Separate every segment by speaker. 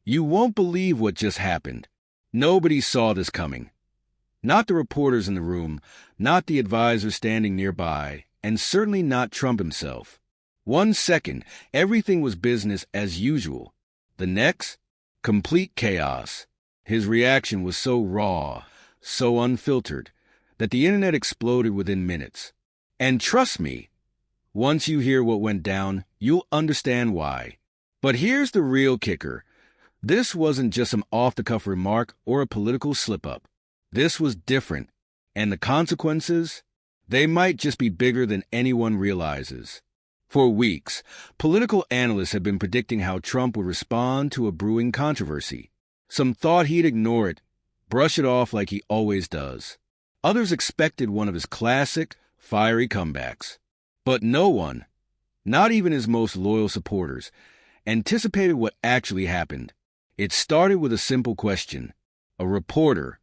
Speaker 1: You won't believe what just happened. Nobody saw this coming. Not the reporters in the room, not the advisor standing nearby, and certainly not Trump himself. 1 second, everything was business as usual. The next, complete chaos. His reaction was so raw, so unfiltered, that the internet exploded within minutes. And trust me, once you hear what went down, you'll understand why. But here's the real kicker. This wasn't just some off-the-cuff remark or a political slip-up. This was different, and the consequences, they might just be bigger than anyone realizes. For weeks, political analysts have been predicting how Trump would respond to a brewing controversy. Some thought he'd ignore it, brush it off like he always does. Others expected one of his classic, fiery comebacks. But no one, not even his most loyal supporters, anticipated what actually happened. It started with a simple question. A reporter,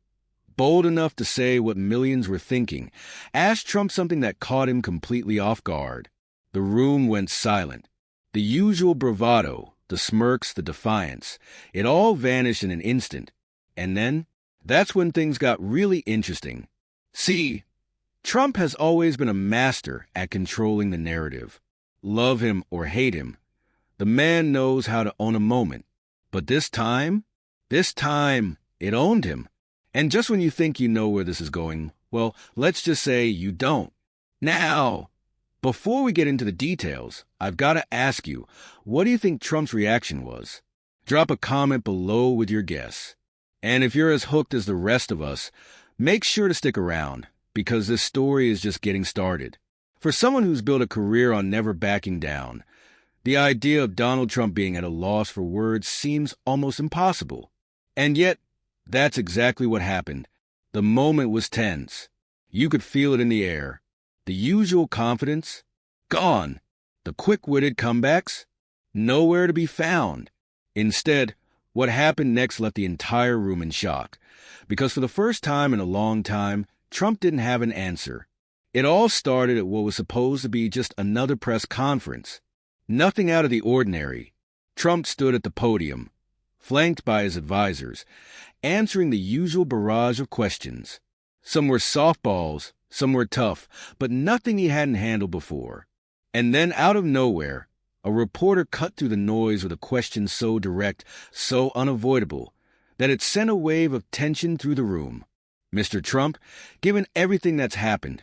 Speaker 1: bold enough to say what millions were thinking, asked Trump something that caught him completely off guard. The room went silent. The usual bravado, the smirks, the defiance, it all vanished in an instant. And then, that's when things got really interesting. See, Trump has always been a master at controlling the narrative. Love him or hate him, the man knows how to own a moment. But this time, it owned him. And just when you think you know where this is going, well, let's just say you don't. Now, before we get into the details, I've got to ask you, what do you think Trump's reaction was? Drop a comment below with your guess. And if you're as hooked as the rest of us, make sure to stick around, because this story is just getting started. For someone who's built a career on never backing down, the idea of Donald Trump being at a loss for words seems almost impossible. And yet, that's exactly what happened. The moment was tense. You could feel it in the air. The usual confidence, gone. The quick-witted comebacks, nowhere to be found. Instead, what happened next left the entire room in shock. Because for the first time in a long time, Trump didn't have an answer. It all started at what was supposed to be just another press conference. Nothing out of the ordinary. Trump stood at the podium, flanked by his advisors, answering the usual barrage of questions. Some were softballs, some were tough, but nothing he hadn't handled before. And then out of nowhere, a reporter cut through the noise with a question so direct, so unavoidable, that it sent a wave of tension through the room. Mr. Trump, given everything that's happened,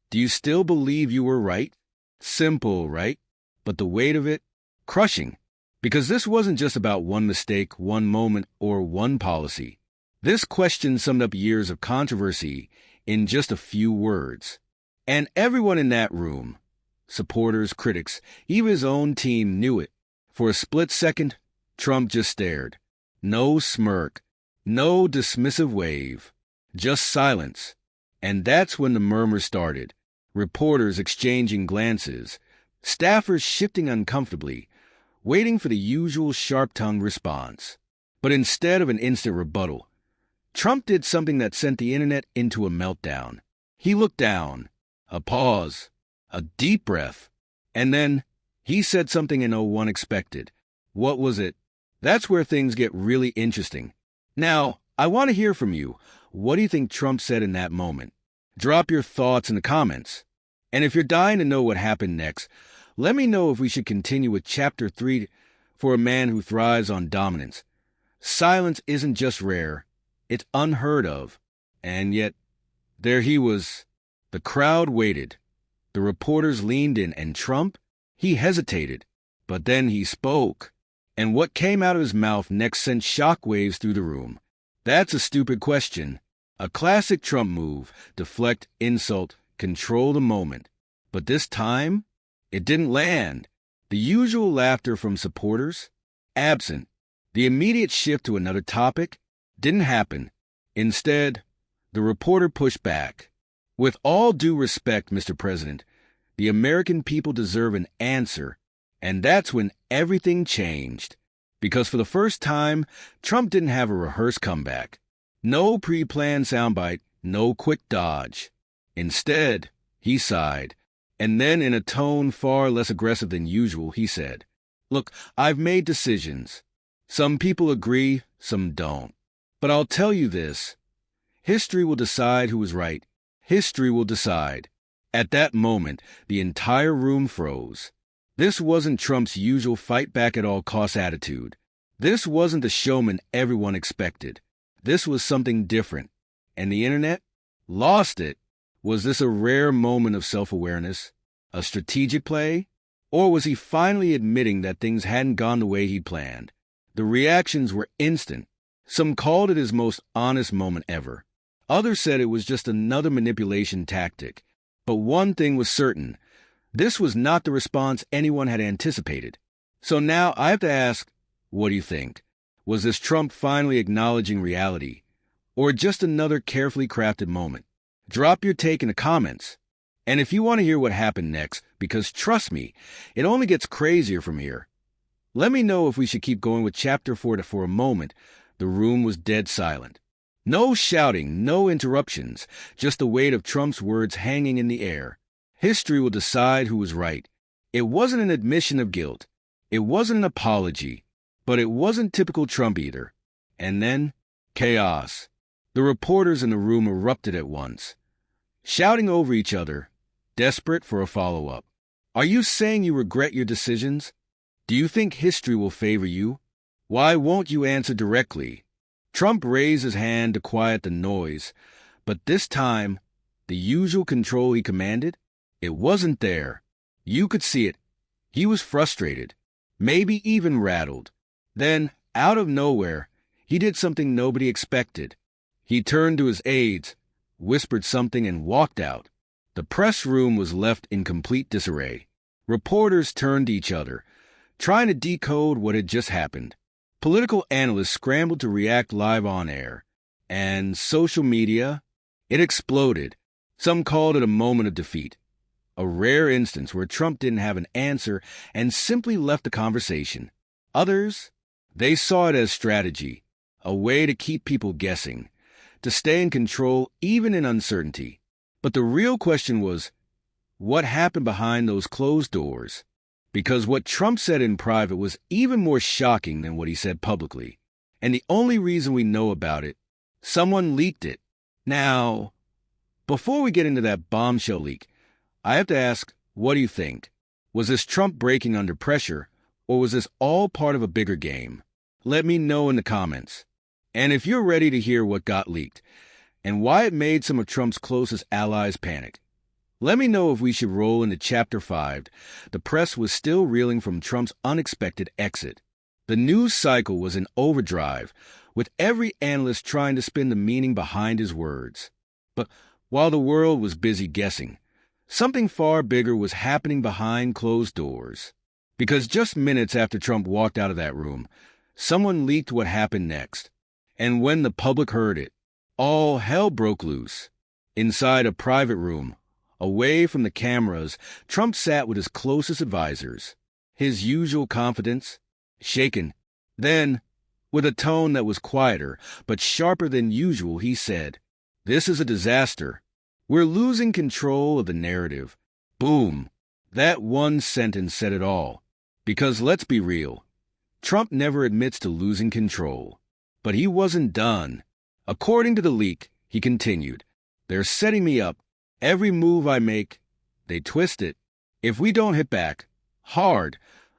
Speaker 1: do you still believe you were right? Simple, right? But the weight of it, crushing. Because this wasn't just about one mistake, one moment, or one policy. This question summed up years of controversy in just a few words. And everyone in that room, supporters, critics, even his own team, knew it. For a split second, Trump just stared. No smirk, no dismissive wave, just silence. And that's when the murmurs started. Reporters exchanging glances, staffers shifting uncomfortably, waiting for the usual sharp-tongued response. But instead of an instant rebuttal, Trump did something that sent the internet into a meltdown. He looked down, a pause, a deep breath, and then he said something no one expected. What was it? That's where things get really interesting. Now, I want to hear from you. What do you think Trump said in that moment? Drop your thoughts in the comments. And if you're dying to know what happened next, let me know if we should continue with Chapter 3 for a man who thrives on dominance. Silence isn't just rare, it's unheard of. And yet, there he was. The crowd waited. The reporters leaned in, and Trump, he hesitated. But then he spoke. And what came out of his mouth next sent shockwaves through the room. That's a stupid question. A classic Trump move. Deflect, insult, control the moment. But this time, it didn't land. The usual laughter from supporters? Absent. The immediate shift to another topic? Didn't happen. Instead, the reporter pushed back. With all due respect, Mr. President, the American people deserve an answer. And that's when everything changed. Because for the first time, Trump didn't have a rehearsed comeback. No pre-planned soundbite, no quick dodge. Instead, he sighed. And then in a tone far less aggressive than usual, he said, "Look, I've made decisions. Some people agree, some don't. But I'll tell you this. History will decide who was right. History will decide. At that moment, the entire room froze. This wasn't Trump's usual fight-back-at-all-costs attitude. This wasn't the showman everyone expected. This was something different. And the internet? Lost it. Was this a rare moment of self-awareness? A strategic play? Or was he finally admitting that things hadn't gone the way he'd planned? The reactions were instant. Some called it his most honest moment ever. Others said it was just another manipulation tactic. But one thing was certain. This was not the response anyone had anticipated. So now I have to ask, what do you think? Was this Trump finally acknowledging reality? Or just another carefully crafted moment? Drop your take in the comments. And if you want to hear what happened next, because trust me, it only gets crazier from here. Let me know if we should keep going with Chapter 4. For a moment, the room was dead silent. No shouting, no interruptions, just the weight of Trump's words hanging in the air. History will decide who was right. It wasn't an admission of guilt. It wasn't an apology. But it wasn't typical Trump either. And then, chaos. The reporters in the room erupted at once, shouting over each other, desperate for a follow-up. Are you saying you regret your decisions? Do you think history will favor you? Why won't you answer directly? Trump raised his hand to quiet the noise, but this time, the usual control he commanded, it wasn't there. You could see it. He was frustrated, maybe even rattled. Then, out of nowhere, he did something nobody expected. He turned to his aides, whispered something, and walked out. The press room was left in complete disarray. Reporters turned to each other, trying to decode what had just happened. Political analysts scrambled to react live on air. And social media, it exploded. Some called it a moment of defeat. A rare instance where Trump didn't have an answer and simply left the conversation. Others, they saw it as strategy, a way to keep people guessing, to stay in control even in uncertainty. But the real question was, what happened behind those closed doors? Because what Trump said in private was even more shocking than what he said publicly. And the only reason we know about it, someone leaked it. Now, before we get into that bombshell leak, I have to ask, what do you think? Was this Trump breaking under pressure, or was this all part of a bigger game? Let me know in the comments. And if you're ready to hear what got leaked, and why it made some of Trump's closest allies panic, let me know if we should roll into Chapter 5. The press was still reeling from Trump's unexpected exit. The news cycle was in overdrive, with every analyst trying to spin the meaning behind his words. But while the world was busy guessing, something far bigger was happening behind closed doors. Because just minutes after Trump walked out of that room, someone leaked what happened next. And when the public heard it, all hell broke loose. Inside a private room, away from the cameras, Trump sat with his closest advisors, his usual confidence shaken. Then, with a tone that was quieter but sharper than usual, he said, "This is a disaster. We're losing control of the narrative." Boom. That one sentence said it all. Because let's be real, Trump never admits to losing control. But he wasn't done. According to the leak, he continued, "They're setting me up. Every move I make, they twist it. If we don't hit back hard,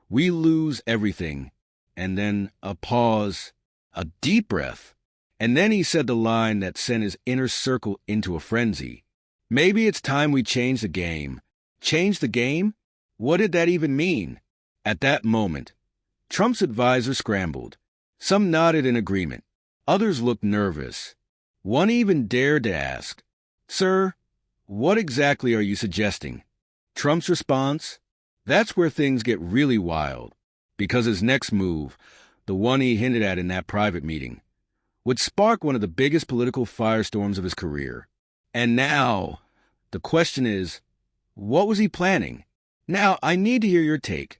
Speaker 1: we lose everything." And then a pause, a deep breath. And then he said the line that sent his inner circle into a frenzy. "Maybe it's time we change the game." Change the game? What did that even mean? At that moment, Trump's advisors scrambled. Some nodded in agreement. Others looked nervous. One even dared to ask, "Sir, what exactly are you suggesting?" Trump's response? That's where things get really wild. Because his next move, the one he hinted at in that private meeting, would spark one of the biggest political firestorms of his career. And now, the question is, what was he planning? Now, I need to hear your take.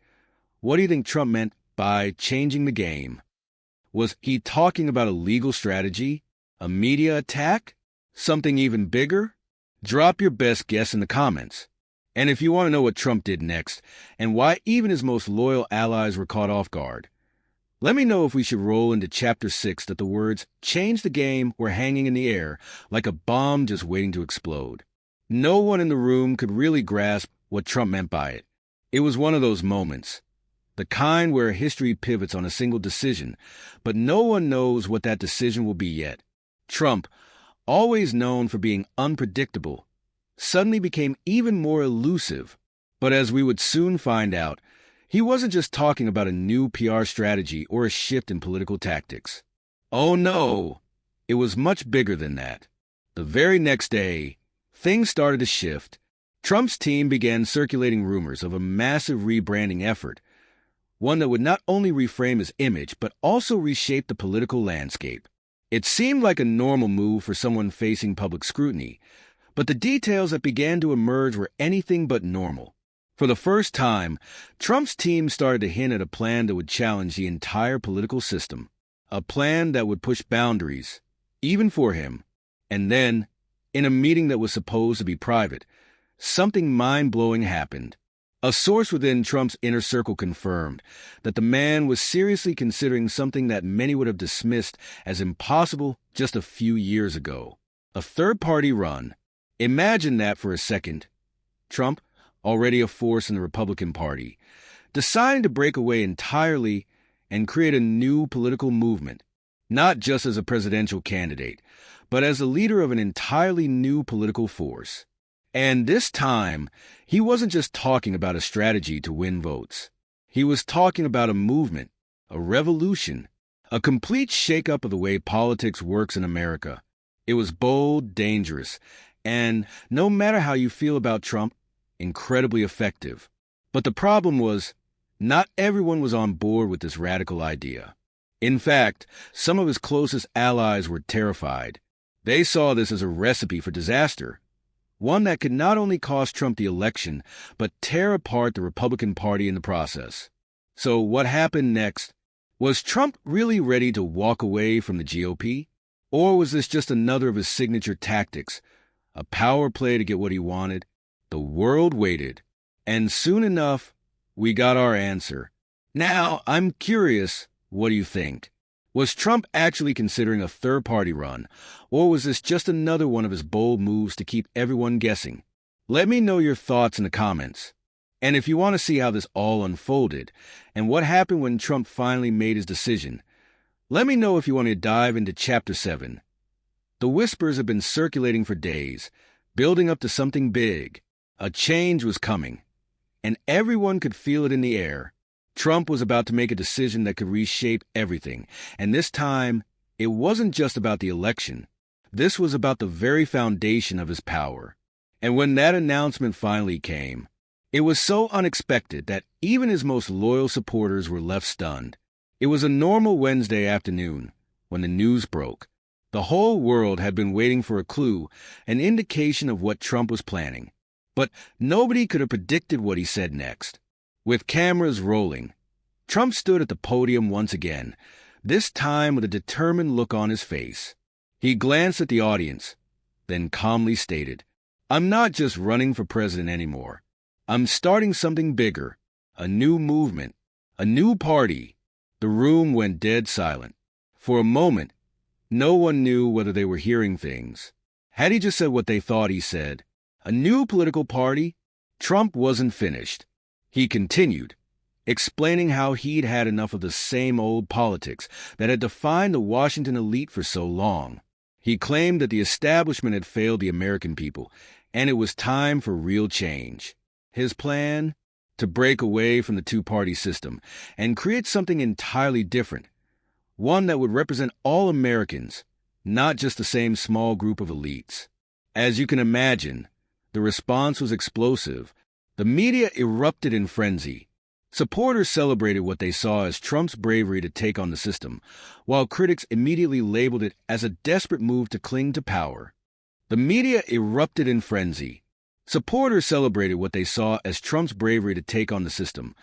Speaker 1: What do you think Trump meant by changing the game? Was he talking about a legal strategy? A media attack? Something even bigger? Drop your best guess in the comments. And if you want to know what Trump did next, and why even his most loyal allies were caught off guard, Let me know if we should roll into Chapter 6 that the words "change the game" were hanging in the air like a bomb just waiting to explode. No one in the room could really grasp what Trump meant by it. It was one of those moments, the kind where history pivots on a single decision, but no one knows what that decision will be yet. Trump, always known for being unpredictable, suddenly became even more elusive. But as we would soon find out, he wasn't just talking about a new PR strategy or a shift in political tactics. Oh no, it was much bigger than that. The very next day, things started to shift. Trump's team began circulating rumors of a massive rebranding effort, one that would not only reframe his image but also reshape the political landscape. It seemed like a normal move for someone facing public scrutiny, but the details that began to emerge were anything but normal. For the first time, Trump's team started to hint at a plan that would challenge the entire political system, a plan that would push boundaries, even for him. And then, in a meeting that was supposed to be private, something mind-blowing happened. A source within Trump's inner circle confirmed that the man was seriously considering something that many would have dismissed as impossible just a few years ago: a third-party run. Imagine that for a second. Trump, already a force in the Republican Party, deciding to break away entirely and create a new political movement, not just as a presidential candidate, but as a leader of an entirely new political force. And this time, he wasn't just talking about a strategy to win votes. He was talking about a movement, a revolution, a complete shakeup of the way politics works in America. It was bold, dangerous, and, no matter how you feel about Trump, incredibly effective. But the problem was, not everyone was on board with this radical idea. In fact, some of his closest allies were terrified. They saw this as a recipe for disaster, one that could not only cost Trump the election, but tear apart the Republican Party in the process. So what happened next? Was Trump really ready to walk away from the GOP? Or was this just another of his signature tactics, a power play to get what he wanted? The world waited, and soon enough, we got our answer. Now, I'm curious, what do you think? Was Trump actually considering a third-party run, or was this just another one of his bold moves to keep everyone guessing? Let me know your thoughts in the comments. And if you want to see how this all unfolded, and what happened when Trump finally made his decision, let me know if you want to dive into Chapter 7. The whispers have been circulating for days, building up to something big. A change was coming, and everyone could feel it in the air. Trump was about to make a decision that could reshape everything, and this time, it wasn't just about the election. This was about the very foundation of his power. And when that announcement finally came, it was so unexpected that even his most loyal supporters were left stunned. It was a normal Wednesday afternoon when the news broke. The whole world had been waiting for a clue, an indication of what Trump was planning. But nobody could have predicted what he said next. With cameras rolling, Trump stood at the podium once again, this time with a determined look on his face. He glanced at the audience, then calmly stated, "I'm not just running for president anymore. I'm starting something bigger, a new movement, a new party." The room went dead silent. For a moment, no one knew whether they were hearing things. Had he just said what they thought he said? A new political party? Trump wasn't finished. He continued, explaining how he'd had enough of the same old politics that had defined the Washington elite for so long. He claimed that the establishment had failed the American people, and it was time for real change. His plan? To break away from the two-party system and create something entirely different, one that would represent all Americans, not just the same small group of elites. As you can imagine, the response was explosive. The media erupted in frenzy. Supporters celebrated what they saw as Trump's bravery to take on the system, while critics immediately labeled it as a desperate move to cling to power. The media erupted in frenzy. Supporters celebrated what they saw as Trump's bravery to take on the system,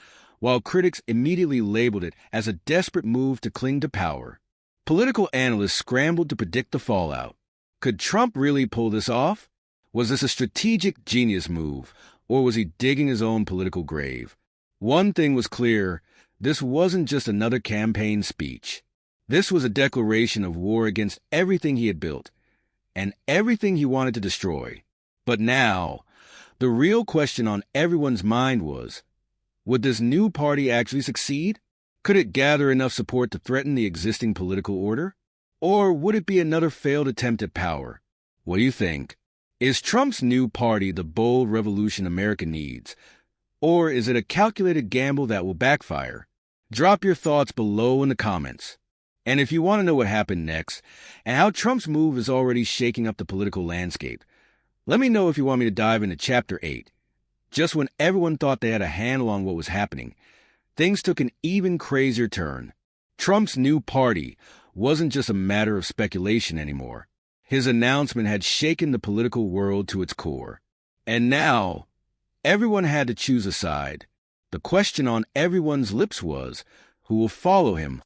Speaker 1: while critics immediately labeled it as a desperate move to cling to power. Political analysts scrambled to predict the fallout. Could Trump really pull this off? Was this a strategic genius move, or was he digging his own political grave? One thing was clear, This wasn't just another campaign speech. This was a declaration of war against everything he had built and everything he wanted to destroy. But now, the real question on everyone's mind was, would this new party actually succeed? Could it gather enough support to threaten the existing political order? Or would it be another failed attempt at power? What do you think? Is Trump's new party the bold revolution America needs? Or is it a calculated gamble that will backfire? Drop your thoughts below in the comments. And if you want to know what happened next, and how Trump's move is already shaking up the political landscape, let me know if you want me to dive into Chapter 8. Just when everyone thought they had a handle on what was happening, things took an even crazier turn. Trump's new party wasn't just a matter of speculation anymore. His announcement had shaken the political world to its core. And now, everyone had to choose a side. The question on everyone's lips was, who will follow him?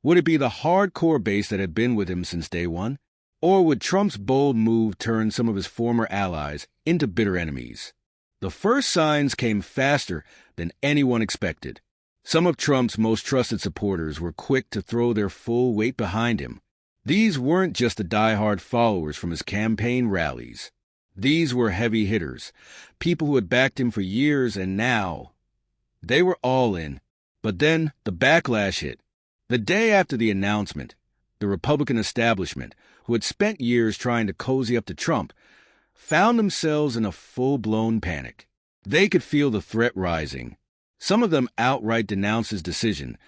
Speaker 1: Would it be the hardcore base that had been with him since day one? Or would Trump's bold move turn some of his former allies into bitter enemies? The first signs came faster than anyone expected. Some of Trump's most trusted supporters were quick to throw their full weight behind him. These weren't just the die-hard followers from his campaign rallies. These were heavy hitters, people who had backed him for years, and now they were all in. But then the backlash hit. The day after the announcement, the Republican establishment, who had spent years trying to cozy up to Trump, found themselves in a full-blown panic. They could feel the threat rising. Some of them outright denounced his decision,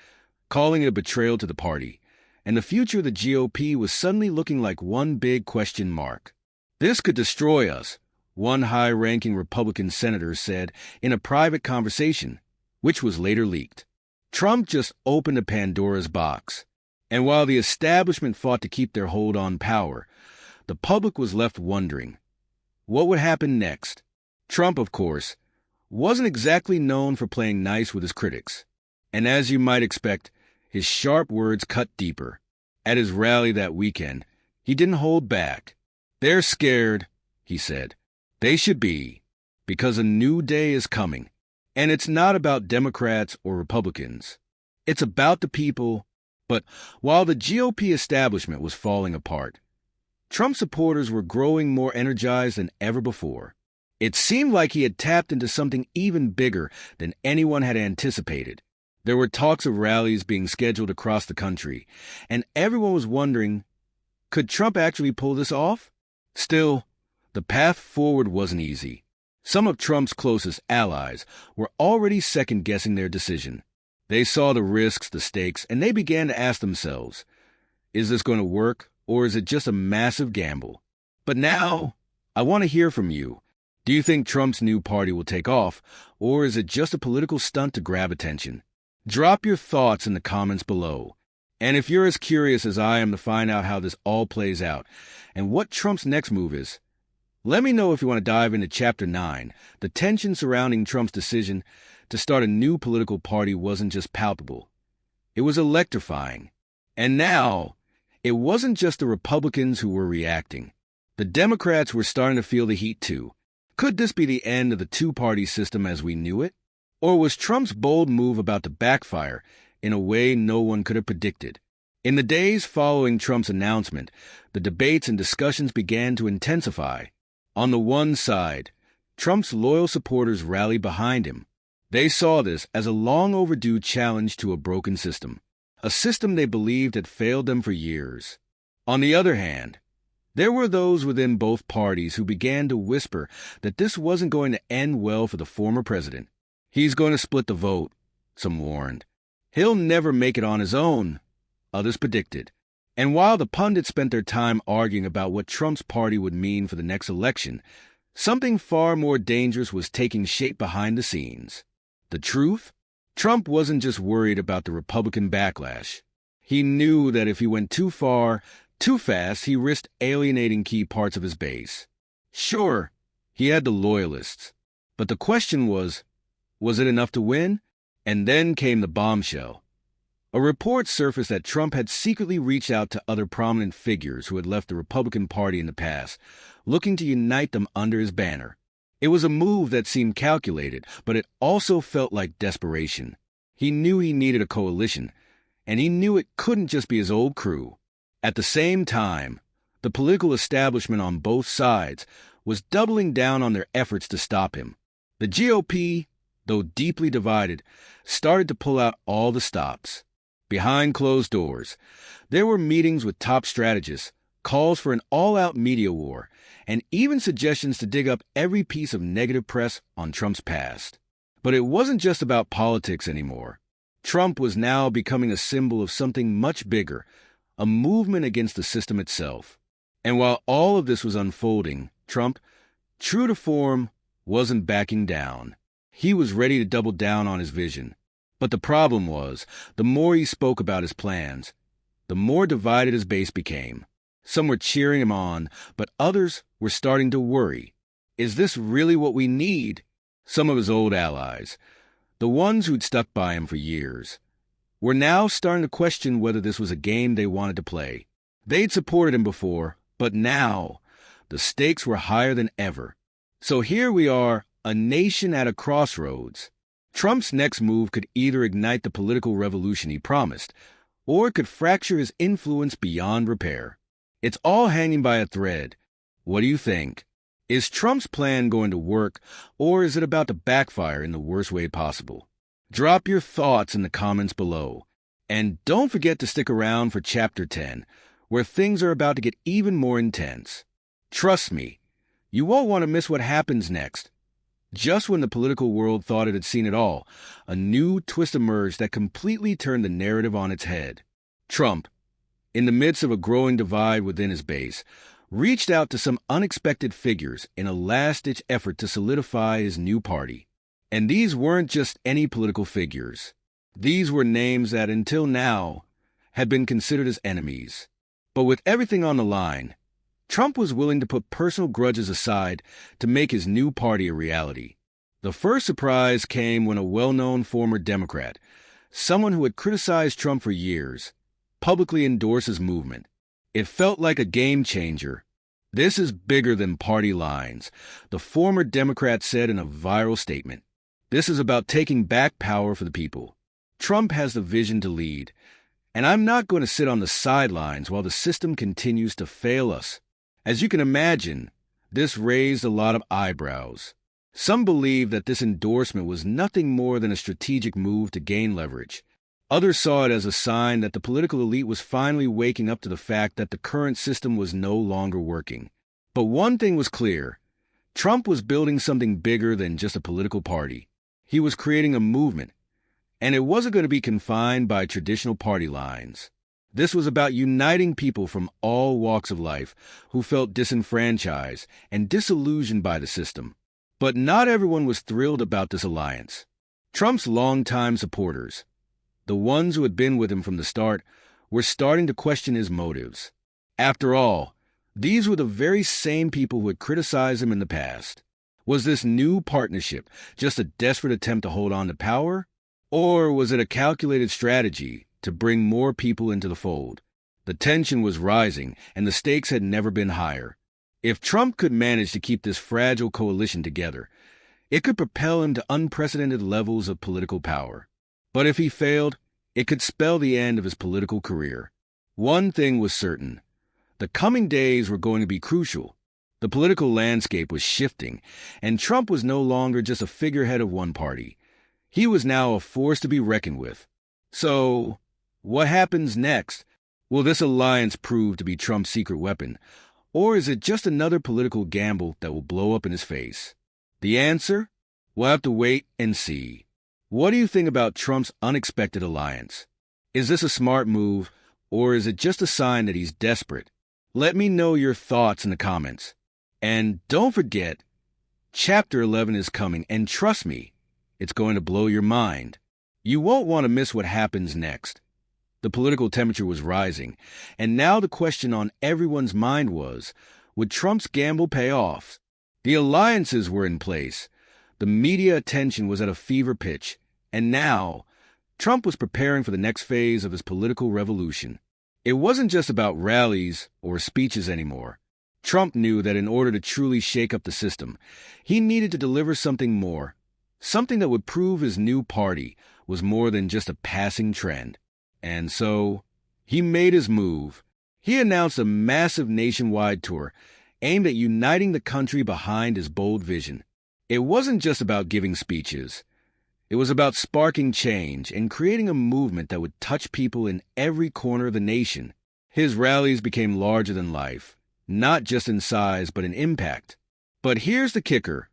Speaker 1: calling it a betrayal to the party, and the future of the GOP was suddenly looking like one big question mark. "This could destroy us," one high-ranking Republican senator said in a private conversation, which was later leaked. Trump just opened a Pandora's box, and while the establishment fought to keep their hold on power, the public was left wondering, what would happen next? Trump, of course, wasn't exactly known for playing nice with his critics, and as you might expect, his sharp words cut deeper. At his rally that weekend, he didn't hold back. "They're scared," he said. "They should be, because a new day is coming. And it's not about Democrats or Republicans. It's about the people." But while the GOP establishment was falling apart, Trump supporters were growing more energized than ever before. It seemed like he had tapped into something even bigger than anyone had anticipated. There were talks of rallies being scheduled across the country, and everyone was wondering, could Trump actually pull this off? Still, the path forward wasn't easy. Some of Trump's closest allies were already second-guessing their decision. They saw the risks, the stakes, and they began to ask themselves, is this going to work, or is it just a massive gamble? But now, I want to hear from you. Do you think Trump's new party will take off, or is it just a political stunt to grab attention? Drop your thoughts in the comments below. And if you're as curious as I am to find out how this all plays out and what Trump's next move is, let me know if you want to dive into Chapter 9. The tension surrounding Trump's decision to start a new political party wasn't just palpable. It was electrifying. And now, it wasn't just the Republicans who were reacting. The Democrats were starting to feel the heat too. Could this be the end of the two-party system as we knew it? Or was Trump's bold move about to backfire in a way no one could have predicted? In the days following Trump's announcement, the debates and discussions began to intensify. On the one side, Trump's loyal supporters rallied behind him. They saw this as a long-overdue challenge to a broken system, a system they believed had failed them for years. On the other hand, there were those within both parties who began to whisper that this wasn't going to end well for the former president. "He's going to split the vote," some warned. "He'll never make it on his own," others predicted. And while the pundits spent their time arguing about what Trump's party would mean for the next election, something far more dangerous was taking shape behind the scenes. The truth? Trump wasn't just worried about the Republican backlash. He knew that if he went too far, too fast, he risked alienating key parts of his base. Sure, he had the loyalists, but the question was it enough to win? And then came the bombshell. A report surfaced that Trump had secretly reached out to other prominent figures who had left the Republican Party in the past, looking to unite them under his banner. It was a move that seemed calculated, but it also felt like desperation. He knew he needed a coalition, and he knew it couldn't just be his old crew. At the same time, the political establishment on both sides was doubling down on their efforts to stop him. The GOP, though deeply divided, started to pull out all the stops. Behind closed doors, there were meetings with top strategists, calls for an all-out media war, and even suggestions to dig up every piece of negative press on Trump's past. But it wasn't just about politics anymore. Trump was now becoming a symbol of something much bigger, a movement against the system itself. And while all of this was unfolding, Trump, true to form, wasn't backing down. He was ready to double down on his vision. But the problem was, the more he spoke about his plans, the more divided his base became. Some were cheering him on, but others were starting to worry. Is this really what we need? Some of his old allies, the ones who'd stuck by him for years, were now starting to question whether this was a game they wanted to play. They'd supported him before, but now the stakes were higher than ever. So here we are, a nation at a crossroads. Trump's next move could either ignite the political revolution he promised, or it could fracture his influence beyond repair. It's all hanging by a thread. What do you think? Is Trump's plan going to work, or is it about to backfire in the worst way possible? Drop your thoughts in the comments below. And don't forget to stick around for Chapter 10, where things are about to get even more intense. Trust me, you won't want to miss what happens next. Just when the political world thought it had seen it all, a new twist emerged that completely turned the narrative on its head. Trump, in the midst of a growing divide within his base, reached out to some unexpected figures in a last-ditch effort to solidify his new party. And these weren't just any political figures. These were names that, until now, had been considered as enemies. But with everything on the line, Trump was willing to put personal grudges aside to make his new party a reality. The first surprise came when a well-known former Democrat, someone who had criticized Trump for years, publicly endorsed his movement. It felt like a game changer. "This is bigger than party lines," the former Democrat said in a viral statement. "This is about taking back power for the people. Trump has the vision to lead, and I'm not going to sit on the sidelines while the system continues to fail us." As you can imagine, this raised a lot of eyebrows. Some believed that this endorsement was nothing more than a strategic move to gain leverage. Others saw it as a sign that the political elite was finally waking up to the fact that the current system was no longer working. But one thing was clear. Trump was building something bigger than just a political party. He was creating a movement, and it wasn't going to be confined by traditional party lines. This was about uniting people from all walks of life who felt disenfranchised and disillusioned by the system. But not everyone was thrilled about this alliance. Trump's longtime supporters, the ones who had been with him from the start, were starting to question his motives. After all, these were the very same people who had criticized him in the past. Was this new partnership just a desperate attempt to hold on to power? Or was it a calculated strategy to bring more people into the fold? The tension was rising, and the stakes had never been higher. If Trump could manage to keep this fragile coalition together, it could propel him to unprecedented levels of political power. But if he failed, it could spell the end of his political career. One thing was certain. The coming days were going to be crucial. The political landscape was shifting, and Trump was no longer just a figurehead of one party. He was now a force to be reckoned with. So, what happens next? Will this alliance prove to be Trump's secret weapon, or is it just another political gamble that will blow up in his face? The answer? We'll have to wait and see. What do you think about Trump's unexpected alliance? Is this a smart move, or is it just a sign that he's desperate? Let me know your thoughts in the comments. And don't forget, Chapter 11 is coming, and trust me, it's going to blow your mind. You won't want to miss what happens next. The political temperature was rising, and now the question on everyone's mind was, would Trump's gamble pay off? The alliances were in place. The media attention was at a fever pitch, and now Trump was preparing for the next phase of his political revolution. It wasn't just about rallies or speeches anymore. Trump knew that in order to truly shake up the system, he needed to deliver something more, something that would prove his new party was more than just a passing trend. And so, he made his move. He announced a massive nationwide tour aimed at uniting the country behind his bold vision. It wasn't just about giving speeches. It was about sparking change and creating a movement that would touch people in every corner of the nation. His rallies became larger than life, not just in size but in impact. But here's the kicker.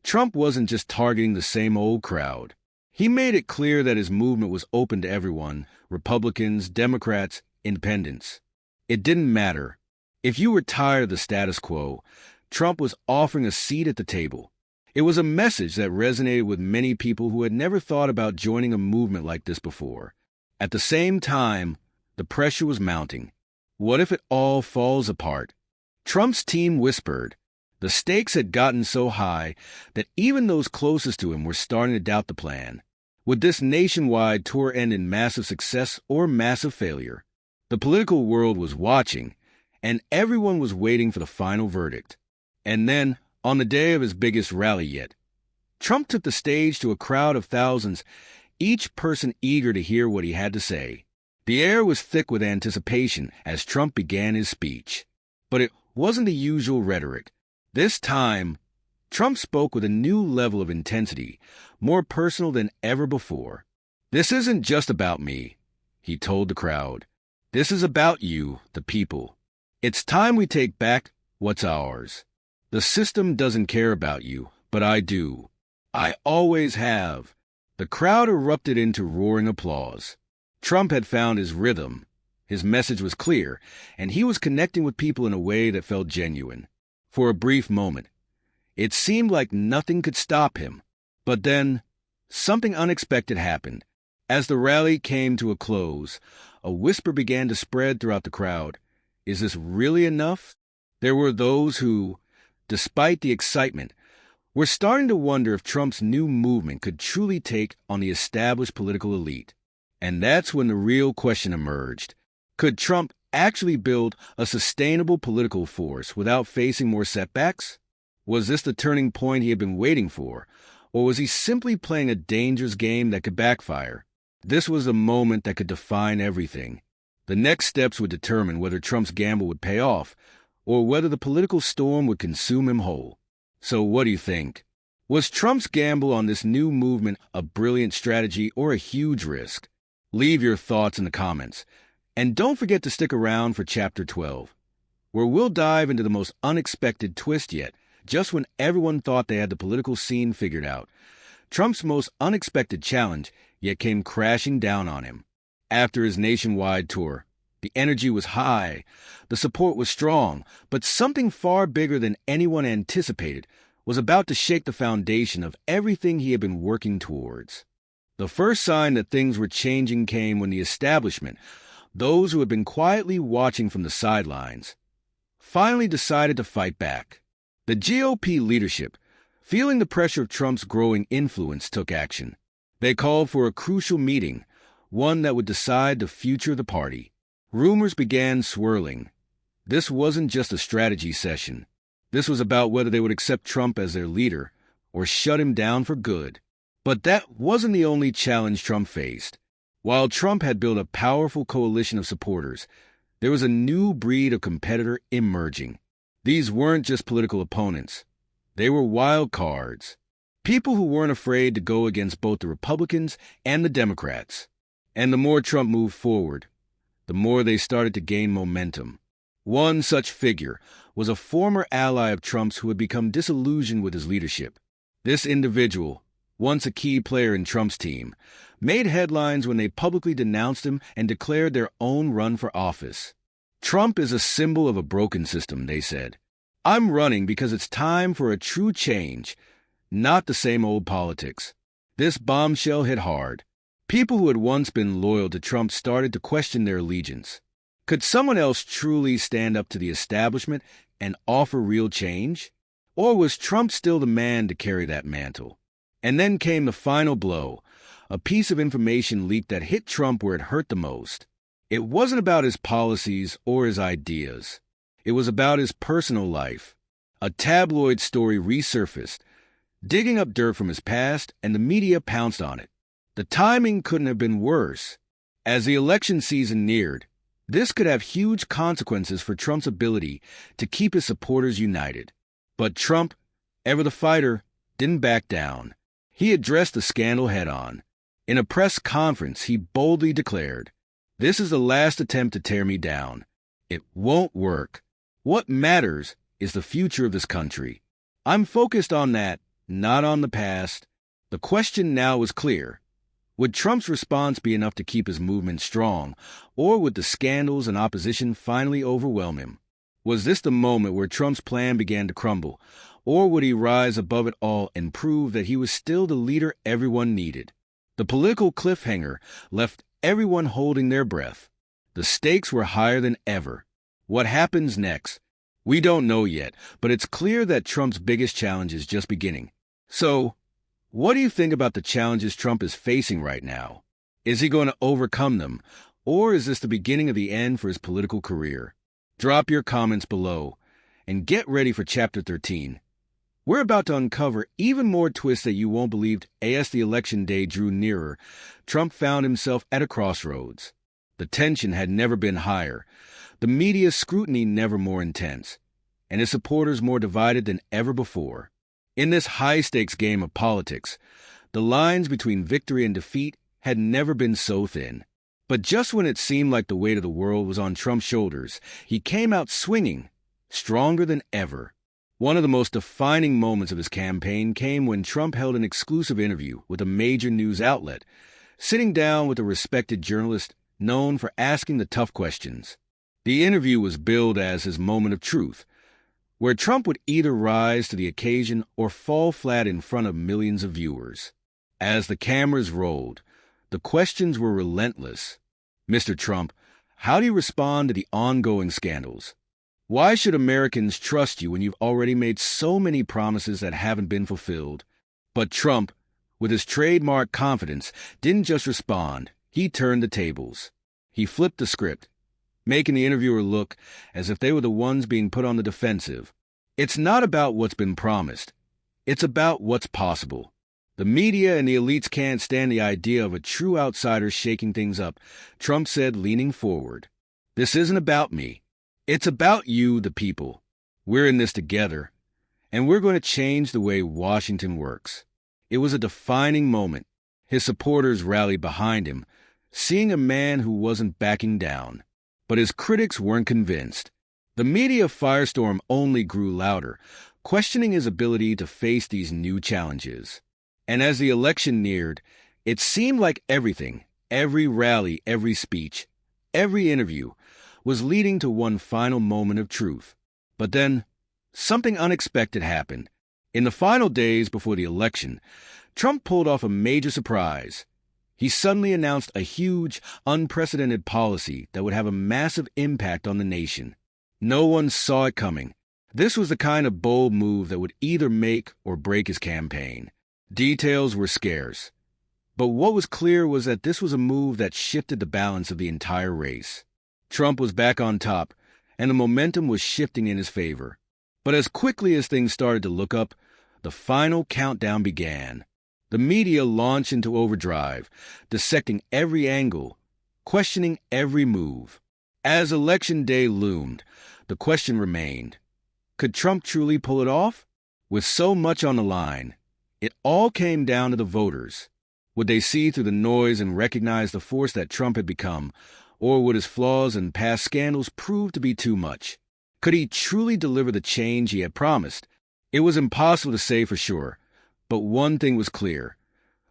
Speaker 1: Trump wasn't just targeting the same old crowd. He made it clear that his movement was open to everyone, Republicans, Democrats, independents. It didn't matter. If you were tired of the status quo, Trump was offering a seat at the table. It was a message that resonated with many people who had never thought about joining a movement like this before. At the same time, the pressure was mounting. What if it all falls apart? Trump's team whispered. The stakes had gotten so high that even those closest to him were starting to doubt the plan. Would this nationwide tour end in massive success or massive failure? The political world was watching, and everyone was waiting for the final verdict. And then, on the day of his biggest rally yet, Trump took the stage to a crowd of thousands, each person eager to hear what he had to say. The air was thick with anticipation as Trump began his speech. But it wasn't the usual rhetoric. This time, Trump spoke with a new level of intensity, more personal than ever before. "This isn't just about me," he told the crowd. "This is about you, the people. It's time we take back what's ours. The system doesn't care about you, but I do. I always have." The crowd erupted into roaring applause. Trump had found his rhythm. His message was clear, and he was connecting with people in a way that felt genuine. For a brief moment, it seemed like nothing could stop him. But then, something unexpected happened. As the rally came to a close, a whisper began to spread throughout the crowd. Is this really enough? There were those who, despite the excitement, were starting to wonder if Trump's new movement could truly take on the established political elite. And that's when the real question emerged. Could Trump actually build a sustainable political force without facing more setbacks? Was this the turning point he had been waiting for, or was he simply playing a dangerous game that could backfire? This was the moment that could define everything. The next steps would determine whether Trump's gamble would pay off, or whether the political storm would consume him whole. So what do you think? Was Trump's gamble on this new movement a brilliant strategy or a huge risk? Leave your thoughts in the comments. And don't forget to stick around for Chapter 12, where we'll dive into the most unexpected twist yet, just when everyone thought they had the political scene figured out. Trump's most unexpected challenge yet came crashing down on him. After his nationwide tour, the energy was high, the support was strong, but something far bigger than anyone anticipated was about to shake the foundation of everything he had been working towards. The first sign that things were changing came when the establishment, those who had been quietly watching from the sidelines, finally decided to fight back. The GOP leadership, feeling the pressure of Trump's growing influence, took action. They called for a crucial meeting, one that would decide the future of the party. Rumors began swirling. This wasn't just a strategy session. This was about whether they would accept Trump as their leader or shut him down for good. But that wasn't the only challenge Trump faced. While Trump had built a powerful coalition of supporters, there was a new breed of competitor emerging. These weren't just political opponents. They were wild cards. People who weren't afraid to go against both the Republicans and the Democrats. And the more Trump moved forward, the more they started to gain momentum. One such figure was a former ally of Trump's who had become disillusioned with his leadership. This individual, once a key player in Trump's team, made headlines when they publicly denounced him and declared their own run for office. "Trump is a symbol of a broken system," they said. "I'm running because it's time for a true change, not the same old politics." This bombshell hit hard. People who had once been loyal to Trump started to question their allegiance. Could someone else truly stand up to the establishment and offer real change? Or was Trump still the man to carry that mantle? And then came the final blow, a piece of information leaked that hit Trump where it hurt the most. It wasn't about his policies or his ideas. It was about his personal life. A tabloid story resurfaced. digging up dirt from his past, and the media pounced on it. The timing couldn't have been worse. As the election season neared, this could have huge consequences for Trump's ability to keep his supporters united. But Trump, ever the fighter, didn't back down. He addressed the scandal head-on. In a press conference, he boldly declared, "This is the last attempt to tear me down. It won't work. What matters is the future of this country. I'm focused on that, not on the past." The question now was clear. Would Trump's response be enough to keep his movement strong, or would the scandals and opposition finally overwhelm him? Was this the moment where Trump's plan began to crumble, or would he rise above it all and prove that he was still the leader everyone needed? The political cliffhanger left everyone holding their breath. The stakes were higher than ever. What happens next? We don't know yet, but it's clear that Trump's biggest challenge is just beginning. So, what do you think about the challenges Trump is facing right now? Is he going to overcome them, or is this the beginning of the end for his political career? Drop your comments below, and get ready for Chapter 13. We're about to uncover even more twists that you won't believe. As the election day drew nearer, Trump found himself at a crossroads. The tension had never been higher, the media's scrutiny never more intense, and his supporters more divided than ever before. In this high-stakes game of politics, the lines between victory and defeat had never been so thin. But just when it seemed like the weight of the world was on Trump's shoulders, he came out swinging, stronger than ever. One of the most defining moments of his campaign came when Trump held an exclusive interview with a major news outlet, sitting down with a respected journalist known for asking the tough questions. The interview was billed as his moment of truth, where Trump would either rise to the occasion or fall flat in front of millions of viewers. As the cameras rolled, the questions were relentless. Mr. Trump, how do you respond to the ongoing scandals? Why should Americans trust you when you've already made so many promises that haven't been fulfilled? But Trump, with his trademark confidence, didn't just respond. He turned the tables. He flipped the script, making the interviewer look as if they were the ones being put on the defensive. It's not about what's been promised. It's about what's possible. The media and the elites can't stand the idea of a true outsider shaking things up, Trump said, leaning forward. This isn't about me. It's about you, the people. We're in this together, and we're going to change the way Washington works. It was a defining moment. His supporters rallied behind him, seeing a man who wasn't backing down. But his critics weren't convinced. The media firestorm only grew louder, questioning his ability to face these new challenges. And as the election neared, it seemed like everything, every rally, every speech, every interview, was leading to one final moment of truth. But then, something unexpected happened. In the final days before the election, Trump pulled off a major surprise. He suddenly announced a huge, unprecedented policy that would have a massive impact on the nation. No one saw it coming. This was the kind of bold move that would either make or break his campaign. Details were scarce. But what was clear was that this was a move that shifted the balance of the entire race. Trump was back on top, and the momentum was shifting in his favor. But as quickly as things started to look up, the final countdown began. The media launched into overdrive, dissecting every angle, questioning every move. As Election Day loomed, the question remained, could Trump truly pull it off? With so much on the line, it all came down to the voters. Would they see through the noise and recognize the force that Trump had become, or would his flaws and past scandals prove to be too much? Could he truly deliver the change he had promised? It was impossible to say for sure. But one thing was clear.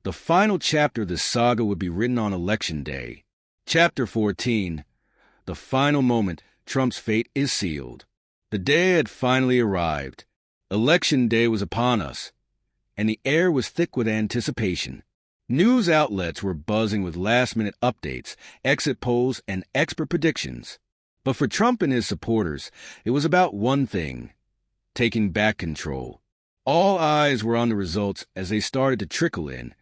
Speaker 1: The final chapter of this saga would be written on Election Day. Chapter 14. The final moment, Trump's fate is sealed. The day had finally arrived. Election Day was upon us, and the air was thick with anticipation. News outlets were buzzing with last-minute updates, exit polls, and expert predictions. But for Trump and his supporters, it was about one thing: taking back control. All eyes were on the results as they started to trickle in,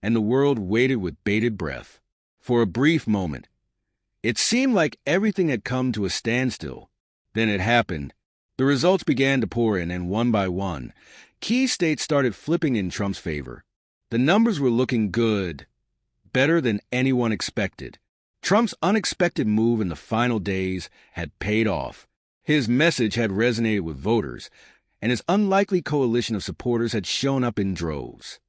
Speaker 1: and the world waited with bated breath. For a brief moment, it seemed like everything had come to a standstill. Then it happened. The results began to pour in, and one by one, Key states started flipping in Trump's favor. The numbers were looking good, better than anyone expected. Trump's unexpected move in the final days had paid off. His message had resonated with voters, and his unlikely coalition of supporters had shown up in droves.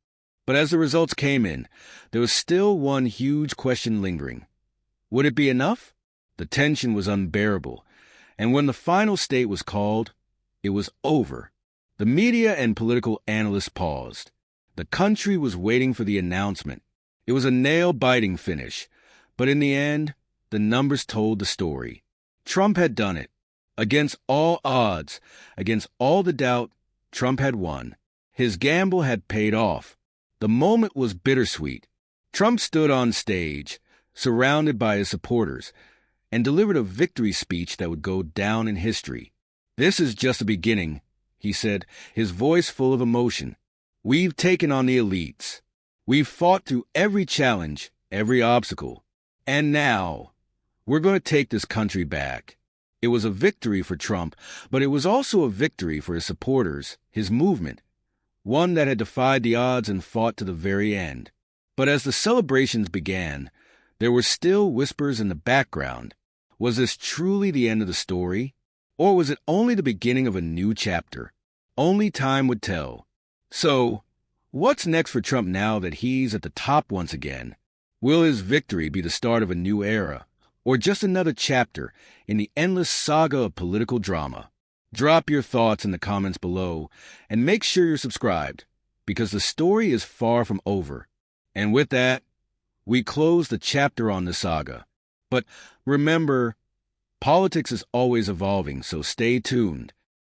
Speaker 1: But as the results came in, there was still one huge question lingering. Would it be enough? The tension was unbearable, and when the final state was called, it was over. The media and political analysts paused. The country was waiting for the announcement. It was a nail-biting finish, but in the end, the numbers told the story. Trump had done it. Against all odds, against all the doubt, Trump had won. His gamble had paid off. The moment was bittersweet. Trump stood on stage, surrounded by his supporters, and delivered a victory speech that would go down in history. "This is just the beginning," he said, his voice full of emotion. "We've taken on the elites. We've fought through every challenge, every obstacle. And now, we're going to take this country back." It was a victory for Trump, but it was also a victory for his supporters, his movement, one that had defied the odds and fought to the very end. But as the celebrations began, there were still whispers in the background. Was this truly the end of the story? Or was it only the beginning of a new chapter? Only time would tell. So, what's next for Trump now that he's at the top once again? Will his victory be the start of a new era, or just another chapter in the endless saga of political drama? Drop your thoughts in the comments below, and make sure you're subscribed, because the story is far from over. And with that, we close the chapter on the saga. But remember, politics is always evolving, so stay tuned.